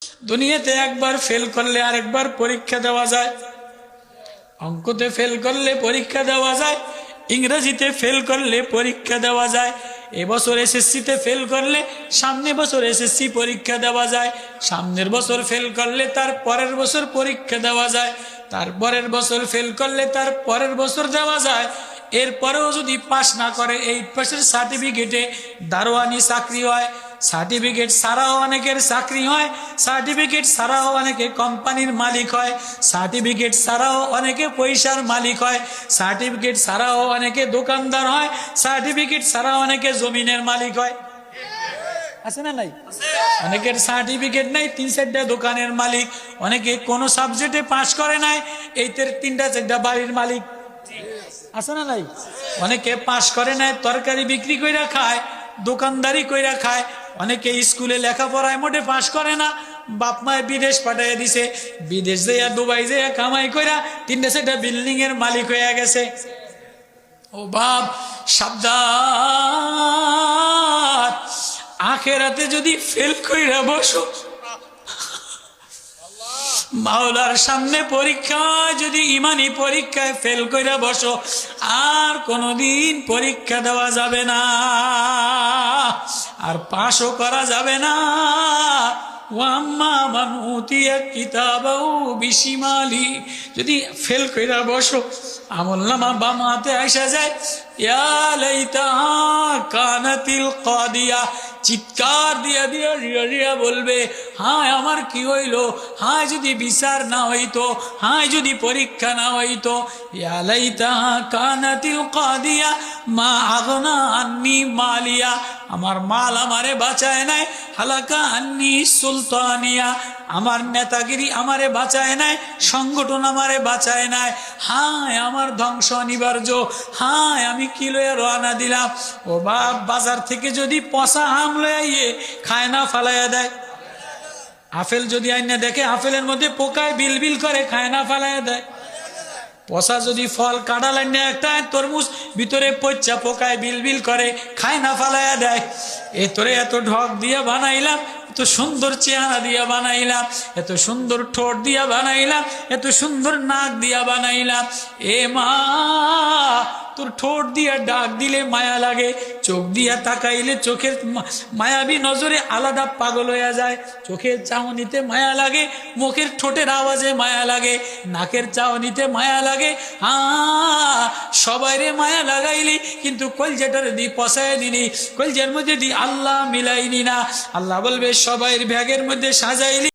দুনিয়াতে একবার ফেল করলে আরেকবার পরীক্ষা দেওয়া যায়। অঙ্কতে ফেল করলে পরীক্ষা দেওয়া যায়, ইংরেজিতে ফেল করলে পরীক্ষা দেওয়া যায়। এবছর এসএসসিতে ফেল করলে সামনে বছর এসএসসি পরীক্ষা দেওয়া যায়। সামনের বছর ফেল করলে তার পরের বছর পরীক্ষা দেওয়া যায়। তার পরের বছর ফেল করলে তার পরের বছর দেওয়া যায়। এরপরেও যদি পাশ না করে 8 পাসের সার্টিফিকেটে দারোয়ানি চাকরি হয়। সার্টিফিকেট ছাড়াও অনেকের চাকরি হয়, সার্টিফিকেট ছাড়াও অনেকে কোম্পানির মালিক হয়, সার্টিফিকেট ছাড়াও অনেকে পয়সার মালিক হয়, সার্টিফিকেট ছাড়াও অনেকে দোকানদার হয়, সার্টিফিকেট ছাড়াও অনেকে জমিনের মালিক হয়। আছে না নাই? অনেকের সার্টিফিকেট নাই, 3-4টা দোকানের মালিক। অনেকে কোন সাবজেক্টে পাশ করে নাই, এইটার 3-4টা বাড়ির মালিক। আছে না নাই? অনেকে পাশ করে নাই, তরকারি বিক্রি কইরা খায়, দোকানদারি কইরা খায়। অনেকে স্কুলে লেখাপড়ায় মোটে পাশ করে না, বাপ মায় বিদেশ পাঠাইয়া দিছে, বিদেশ যাইয়া দুবাই যাইয়া কামাই কইরা 3-4টা বিল্ডিং এর মালিক হয়ে গেছে। ও বাপ, সাবধান, আখেরাতে যদি ফেল কইরা বসো, মাওলার সামনে পরীক্ষায় যদি ইমানি পরীক্ষায় ফেল কইরা বসো, আর কোনদিন পরীক্ষা দেওয়া যাবে না, আর পাশও করা যাবে না। ওয়াম্মা মান উতিয়া কিতাবাহু বিশিমালি, যদি ফেল কইরা বসো, আমলনামা বাম হাতে আইসা যায়, ইয়া লাইতাহা কানাতিল কাদিয়া, চিৎকার দিয়া দিয়া রিয়া রিয়া বলবে, হায় আমার কি হইল, হায় যদি বিচার না হইতো, হায় যদি পরীক্ষা না হইতো। ইয়া লাইতাহা কানাতিল কাদিয়া মা আগনা আন্নি মালিয়া, আমার মাল আমারে বাঁচায় নাই, হালাকা আন্নি সুলতানিয়া, আমার নেতাগিরি আমারে বাঁচায় নাই, সংগঠন আমারে বাঁচায় নাই, হায় আমার ধ্বংস অনিবার্য, হায় আমি কি লইয়া রওনা দিলাম। ও বাপ, বাজার থেকে যদি পচা আম লইয়া খায় না ফালাইয়া দেয়, আপেল যদি আইনা দেখে আপেলের মধ্যে পোকায় বিল বিল করে, খায় না ফালাইয়া দেয়। পচা যদি ফল, কাঁঠাল আইনা একটা তরমুজ, ভিতরে পচা পোকায় বিল বিল করে, খায় না ফালাইয়া দেয়। এ তোরে এত ঢক দিয়া বানাইলাম, এত সুন্দর চেহারা দিয়া বানাইলাম, এত সুন্দর ঠোঁট দিয়া বানাইলাম, এত সুন্দর নাক দিয়া বানাইলাম, এ মা তোর ঠোঁট দিয়া ডাক দিলে মায়া লাগে, চোখ দিয়া তাকাইলে চোখের মায়াবী নজরে আলাদা পাগল হইয়া যায়, চোখের চাহনিতে মায়া লাগে, মুখের ঠোঁটের আওয়াজে মায়া লাগে, নাকের চাহনিতে মায়া লাগে। সবাইরে মায়া লাগাইলি, কিন্তু কলজেটার দি পচায় দিলি, কলজের মধ্যে দি আল্লাহ মিলাইনি না। আল্লাহ বলবে সবাইয়ের ব্যাগের মধ্যে সাজাইলি।